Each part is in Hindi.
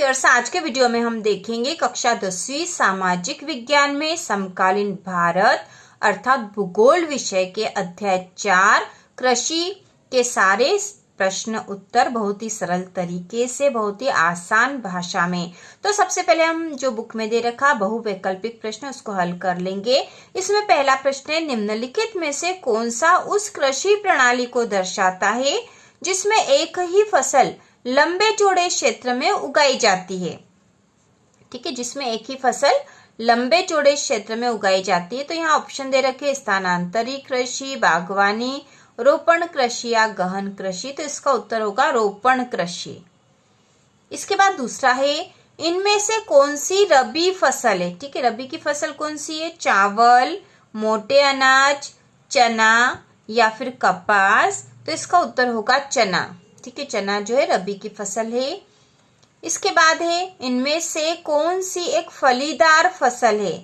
डियर्स, आज के वीडियो में हम देखेंगे कक्षा 10वीं सामाजिक विज्ञान में समकालीन भारत अर्थात भूगोल विषय के अध्याय 4 कृषि के सारे प्रश्न उत्तर बहुत ही सरल तरीके से, बहुत ही आसान भाषा में। तो सबसे पहले हम जो बुक में दे रखा बहुवैकल्पिक प्रश्न उसको हल कर लेंगे। इसमें पहला प्रश्न है, निम्नलिखित में से कौन सा उस कृषि प्रणाली को दर्शाता है जिसमें एक ही फसल लंबे चौड़े क्षेत्र में उगाई जाती है। ठीक है, जिसमें एक ही फसल लंबे चौड़े क्षेत्र में उगाई जाती है। तो यहाँ ऑप्शन दे रखे, स्थानांतरित कृषि, बागवानी, रोपण कृषि या गहन कृषि। तो इसका उत्तर होगा रोपण कृषि। इसके बाद दूसरा है, इनमें से कौन सी रबी फसल है। ठीक है, रबी की फसल कौन सी है, चावल, मोटे अनाज, चना या फिर कपास। तो इसका उत्तर होगा चना। ठीक है, चना जो है रबी की फसल है। इसके बाद है, इनमें से कौन सी एक फलीदार फसल है,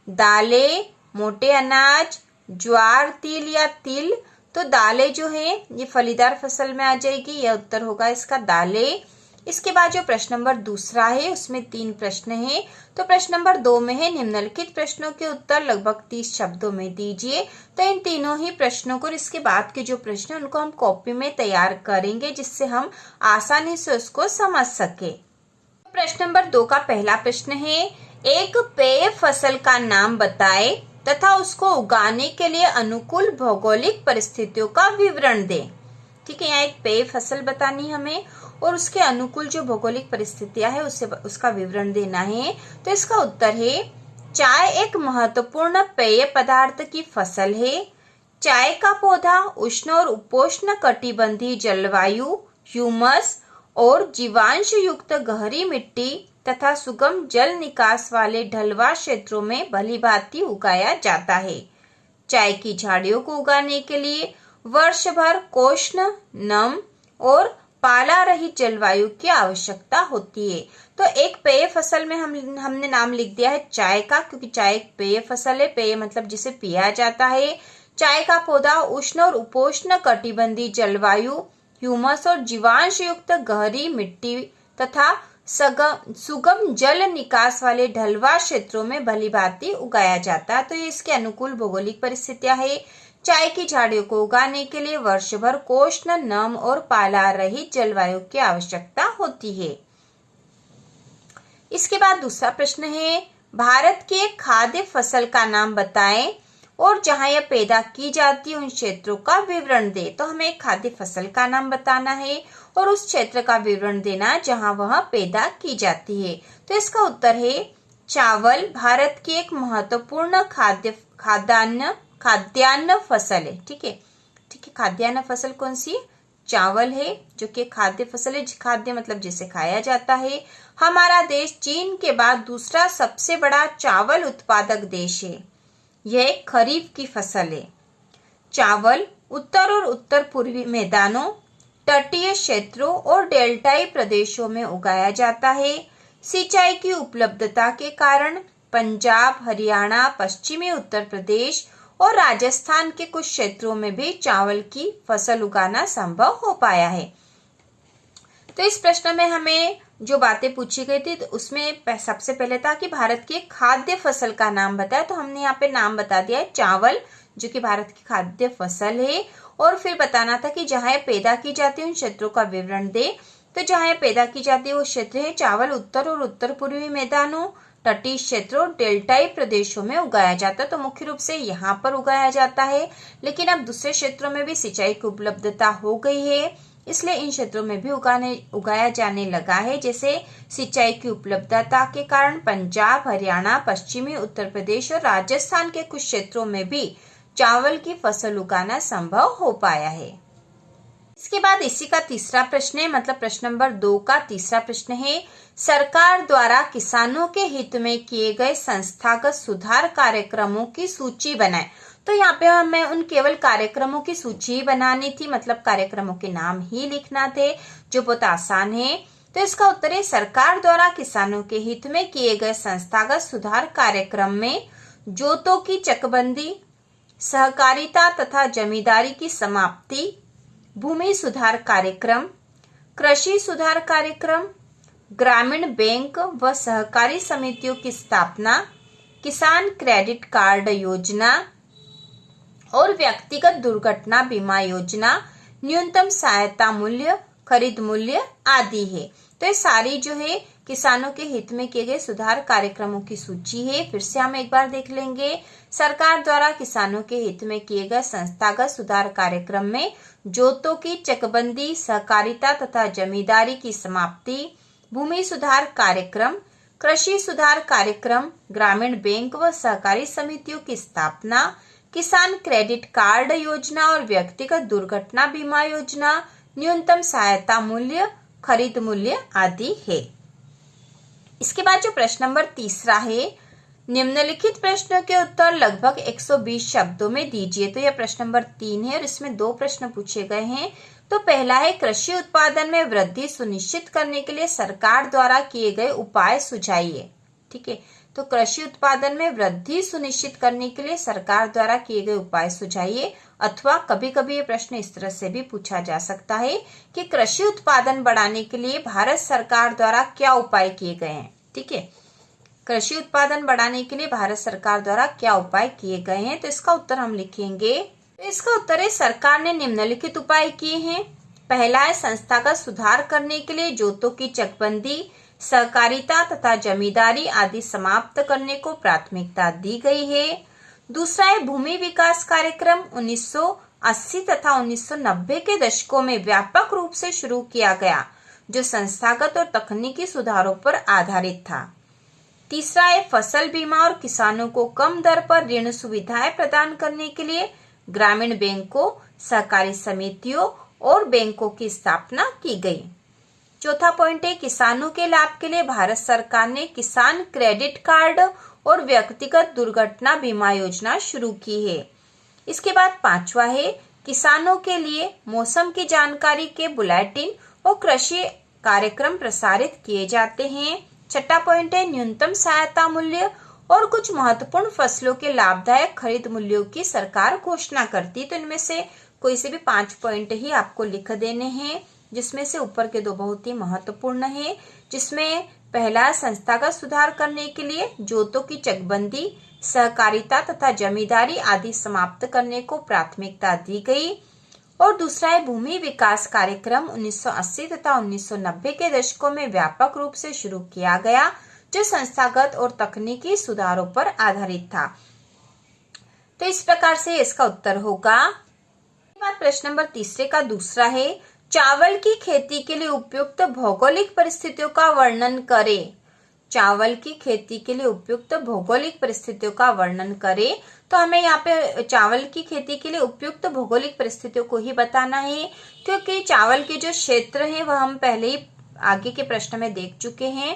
दालें, मोटे अनाज, ज्वार, तिल या तिल। तो दालें जो है ये फलीदार फसल में आ जाएगी, यह उत्तर होगा इसका दालें। इसके बाद जो प्रश्न नंबर दूसरा है उसमें 3 प्रश्न हैं। तो प्रश्न नंबर 2 में है, निम्नलिखित प्रश्नों के उत्तर लगभग 30 शब्दों में दीजिए। तो इन तीनों ही प्रश्नों को और इसके बाद के जो प्रश्न हैं उनको हम कॉपी में तैयार करेंगे जिससे हम आसानी से उसको समझ सके। प्रश्न नंबर 2 का पहला प्रश्न है, एक पेय फसल का नाम बताए तथा उसको उगाने के लिए अनुकूल भौगोलिक परिस्थितियों का विवरण दे। ठीक है, यहाँ एक पेय फसल बतानी हमें और उसके अनुकूल जो भौगोलिक परिस्थितियां है उसका विवरण देना है। तो इसका उत्तर है, चाय एक महत्वपूर्ण पेय पदार्थ की फसल है। चाय का पौधा उष्ण और उपोष्ण कटिबंधीय जलवायु, ह्यूमस और जीवांश युक्त गहरी मिट्टी तथा सुगम जल निकास वाले ढलवा क्षेत्रों में भलीभांति उगाया जाता है। चाय की झाड़ियों को उगाने के लिए वर्ष भर कोष्ण, नम और पाला रहित जलवायु की आवश्यकता होती है। तो एक पेय फसल में हमने नाम लिख दिया है चाय का, क्योंकि चाय एक पेय फसल है। पेय मतलब जिसे पिया जाता है। चाय का पौधा उष्ण और उपोष्ण कटिबंधीय जलवायु, ह्यूमस और जीवांश युक्त गहरी मिट्टी तथा सुगम जल निकास वाले ढलवा क्षेत्रों में भलीभांति उगाया जाता है। तो ये इसके अनुकूल भौगोलिक परिस्थितियां है। चाय की झाड़ियों को उगाने के लिए वर्ष भर कोष्ण, नम और पाला रहित जलवायु की आवश्यकता होती है। इसके बाद दूसरा प्रश्न है, भारत की एक खाद्य फसल का नाम बताएं और जहां यह पैदा की जाती है उन क्षेत्रों का विवरण दे। तो हमें एक खाद्य फसल का नाम बताना है और उस क्षेत्र का विवरण देना जहां वह पैदा की जाती है। तो इसका उत्तर है, चावल भारत की एक महत्वपूर्ण खाद्यान्न फसल है। ठीक है, खाद्यान्न फसल कौन सी है, चावल है, जो कि खाद्य फसल है। खाद्य मतलब जिसे खाया जाता है। हमारा देश चीन के बाद दूसरा सबसे बड़ा चावल उत्पादक देश है। यह एक खरीफ की फसल है। चावल उत्तर और उत्तर पूर्वी मैदानों, तटीय क्षेत्रों और डेल्टाई प्रदेशों में उगाया जाता है। सिंचाई की उपलब्धता के कारण पंजाब, हरियाणा, पश्चिमी उत्तर प्रदेश और राजस्थान के कुछ क्षेत्रों में भी चावल की फसल उगाना संभव हो पाया है। तो इस प्रश्न में हमें जो बातें पूछी गई थी तो उसमें सबसे पहले था कि भारत की खाद्य फसल का नाम बताया। तो हमने यहाँ पे नाम बता दिया है चावल, जो कि भारत की खाद्य फसल है। और फिर बताना था कि जहां पैदा की जाती है उन क्षेत्रों का विवरण दे। तो जहां पैदा की जाती है वो क्षेत्र है चावल उत्तर और उत्तर पूर्वी मैदानों, तटीय क्षेत्रों और डेल्टाई प्रदेशों में उगाया जाता है। तो मुख्य रूप से यहाँ पर उगाया जाता है, लेकिन अब दूसरे क्षेत्रों में भी सिंचाई की उपलब्धता हो गई है, इसलिए इन क्षेत्रों में भी उगाया जाने लगा है। जैसे सिंचाई की उपलब्धता के कारण पंजाब, हरियाणा, पश्चिमी उत्तर प्रदेश और राजस्थान के कुछ क्षेत्रों में भी चावल की फसल उगाना संभव हो पाया है। इसके बाद इसी का तीसरा प्रश्न है, मतलब प्रश्न नंबर 2 का तीसरा प्रश्न है, सरकार द्वारा किसानों के हित में किए गए संस्थागत सुधार कार्यक्रमों की सूची बनाएं। तो यहाँ पे हमें उन केवल कार्यक्रमों की सूची बनानी थी, मतलब कार्यक्रमों के नाम ही लिखना थे, जो बहुत आसान है। तो इसका उत्तर है, सरकार द्वारा किसानों के हित में किए गए संस्थागत सुधार कार्यक्रम में जोतों की चकबंदी, सहकारिता तथा जमींदारी की समाप्ति, भूमि सुधार कार्यक्रम, कृषि सुधार कार्यक्रम, ग्रामीण बैंक व सहकारी समितियों की स्थापना, किसान क्रेडिट कार्ड योजना और व्यक्तिगत दुर्घटना बीमा योजना, न्यूनतम सहायता मूल्य, खरीद मूल्य आदि है। तो ये सारी जो है किसानों के हित में किए गए सुधार कार्यक्रमों की सूची है। फिर से हम एक बार देख लेंगे। सरकार द्वारा किसानों के हित में किए गए संस्थागत सुधार कार्यक्रम में जोतों की चकबंदी, सहकारिता तथा जमींदारी की समाप्ति, भूमि सुधार कार्यक्रम, कृषि सुधार कार्यक्रम, ग्रामीण बैंक व सहकारी समितियों की स्थापना, किसान क्रेडिट कार्ड योजना और व्यक्तिगत दुर्घटना बीमा योजना, न्यूनतम सहायता मूल्य, खरीद मूल्य आदि है। इसके बाद जो प्रश्न नंबर 3 है, निम्नलिखित प्रश्नों के उत्तर लगभग 120 शब्दों में दीजिए। तो यह प्रश्न नंबर 3 है और इसमें 2 प्रश्न पूछे गए हैं। तो पहला है, कृषि उत्पादन में वृद्धि सुनिश्चित करने के लिए सरकार द्वारा किए गए उपाय सुझाइए। ठीक है, तो कृषि उत्पादन में वृद्धि सुनिश्चित करने के लिए सरकार द्वारा किए गए उपाय सुझाइए। अथवा कभी कभी ये प्रश्न इस तरह से भी पूछा जा सकता है कि कृषि उत्पादन बढ़ाने के लिए भारत सरकार द्वारा क्या उपाय किए गए हैं। ठीक है, कृषि उत्पादन बढ़ाने के लिए भारत सरकार द्वारा क्या उपाय किए गए हैं। तो इसका उत्तर हम लिखेंगे। तो इसका उत्तर है, सरकार ने निम्नलिखित उपाय किए हैं। पहला है, संस्थागत सुधार करने के लिए जोतों की चकबंदी, सहकारिता तथा जमींदारी आदि समाप्त करने को प्राथमिकता दी गई है। दूसरा है, भूमि विकास कार्यक्रम 1980 तथा 1990 के दशकों में व्यापक रूप से शुरू किया गया, जो संस्थागत और तकनीकी सुधारों पर आधारित था। तीसरा है, फसल बीमा और किसानों को कम दर पर ऋण सुविधाएं प्रदान करने के लिए ग्रामीण बैंकों, सहकारी समितियों और बैंकों की स्थापना की गई। चौथा पॉइंट है, किसानों के लाभ के लिए भारत सरकार ने किसान क्रेडिट कार्ड और व्यक्तिगत दुर्घटना बीमा योजना शुरू की है। इसके बाद 5वां है, किसानों के लिए मौसम की जानकारी के बुलेटिन और कृषि कार्यक्रम प्रसारित किए जाते हैं। 6वां पॉइंट है, न्यूनतम सहायता मूल्य और कुछ महत्वपूर्ण फसलों के लाभदायक खरीद मूल्यों की सरकार घोषणा करती है। तो इनमें से कोई से भी 5 पॉइंट ही आपको लिख देने हैं, जिसमें से ऊपर के 2 बहुत ही महत्वपूर्ण है। जिसमें पहला, संस्थागत सुधार करने के लिए जोतों की चकबंदी, सहकारिता तथा जमींदारी आदि समाप्त करने को प्राथमिकता दी गई। और दूसरा है, भूमि विकास कार्यक्रम 1980 तथा 1990 के दशकों में व्यापक रूप से शुरू किया गया, जो संस्थागत और तकनीकी सुधारों पर आधारित था। तो इस प्रकार से इसका उत्तर होगा। प्रश्न नंबर 3 का दूसरा है, चावल की खेती के लिए उपयुक्त भौगोलिक परिस्थितियों का वर्णन करें। चावल की खेती के लिए उपयुक्त भौगोलिक परिस्थितियों का वर्णन करें। तो हमें यहाँ पे चावल की खेती के लिए उपयुक्त भौगोलिक परिस्थितियों को ही बताना है, क्योंकि चावल के जो क्षेत्र हैं वह हम पहले ही आगे के प्रश्न में देख चुके हैं।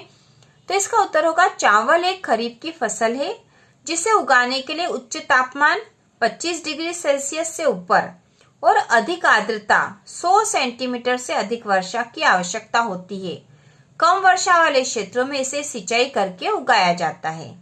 तो इसका उत्तर होगा, चावल एक खरीफ की फसल है जिसे उगाने के लिए उच्च तापमान 25 डिग्री सेल्सियस से ऊपर और अधिक आर्द्रता 100 सेंटीमीटर से अधिक वर्षा की आवश्यकता होती है। कम वर्षा वाले क्षेत्रों में इसे सिंचाई करके उगाया जाता है।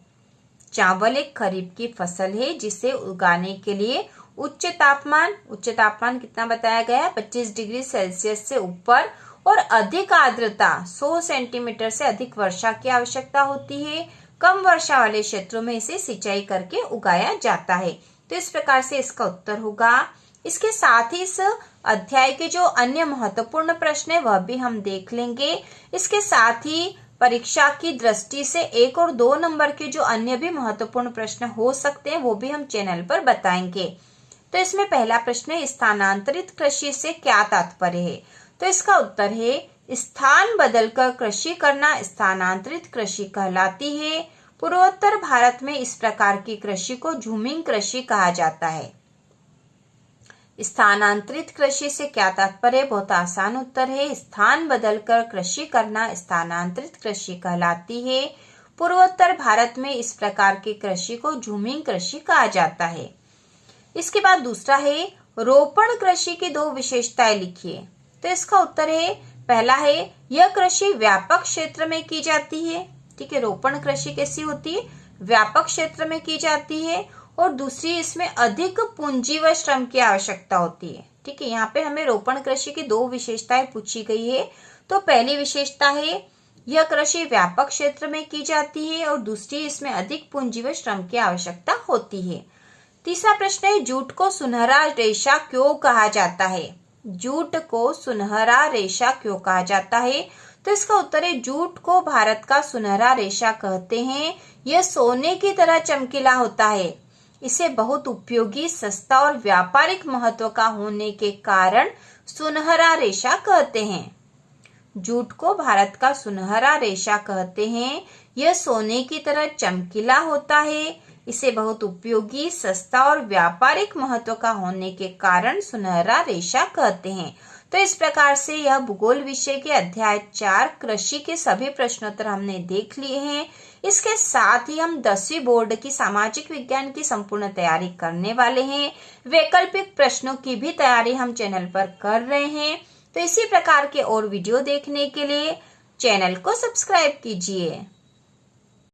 चावल एक खरीफ की फसल है जिसे उगाने के लिए उच्च तापमान कितना बताया गया है, 25 डिग्री सेल्सियस से ऊपर और अधिक आर्द्रता 100 सेंटीमीटर से अधिक वर्षा की आवश्यकता होती है। कम वर्षा वाले क्षेत्रों में इसे सिंचाई करके उगाया जाता है। तो इस प्रकार से इसका उत्तर होगा। इसके साथ ही इस अध्याय के जो अन्य महत्वपूर्ण प्रश्न है वह भी हम देख लेंगे। इसके साथ ही परीक्षा की दृष्टि से 1 और 2 नंबर के जो अन्य भी महत्वपूर्ण प्रश्न हो सकते हैं वो भी हम चैनल पर बताएंगे। तो इसमें पहला प्रश्न है, स्थानांतरित कृषि से क्या तात्पर्य है। तो इसका उत्तर है, स्थान बदलकर कृषि करना स्थानांतरित कृषि कहलाती है। पूर्वोत्तर भारत में इस प्रकार की कृषि को झूमिंग कृषि कहा जाता है। स्थानांतरित कृषि से क्या तात्पर्य, बहुत आसान उत्तर है, स्थान बदलकर कृषि करना स्थानांतरित कृषि कहलाती है। पूर्वोत्तर भारत में इस प्रकार की कृषि को झूमिंग कृषि कहा जाता है। इसके बाद दूसरा है, रोपण कृषि की 2 विशेषताएं लिखिए। तो इसका उत्तर है, पहला है, यह कृषि व्यापक क्षेत्र में की जाती है। ठीक है, रोपण कृषि कैसी होती है, व्यापक क्षेत्र में की जाती है। और दूसरी, इसमें अधिक पूंजी व श्रम की आवश्यकता होती है। ठीक है, यहाँ पे हमें रोपण कृषि की 2 विशेषताएं पूछी गई है। तो पहली विशेषता है, यह कृषि व्यापक क्षेत्र में की जाती है और दूसरी इसमें अधिक पूंजी व श्रम की आवश्यकता होती है। तीसरा प्रश्न है, जूट को सुनहरा रेशा क्यों कहा जाता है? जूट को सुनहरा रेशा क्यों कहा जाता है? तो इसका उत्तर है, जूट को भारत का सुनहरा रेशा कहते हैं। यह सोने की तरह चमकीला होता है। इसे बहुत उपयोगी, सस्ता और व्यापारिक महत्व का होने के कारण सुनहरा रेशा कहते हैं। जूट को भारत का सुनहरा रेशा कहते हैं। यह सोने की तरह चमकीला होता है। इसे बहुत उपयोगी, सस्ता और व्यापारिक महत्व का होने के कारण सुनहरा रेशा कहते हैं। तो इस प्रकार से यह भूगोल विषय के अध्याय 4 कृषि के सभी प्रश्नोत्तर हमने देख लिए हैं। इसके साथ ही हम 10वीं बोर्ड की सामाजिक विज्ञान की संपूर्ण तैयारी करने वाले हैं। वैकल्पिक प्रश्नों की भी तैयारी हम चैनल पर कर रहे हैं। तो इसी प्रकार के और वीडियो देखने के लिए चैनल को सब्सक्राइब कीजिए।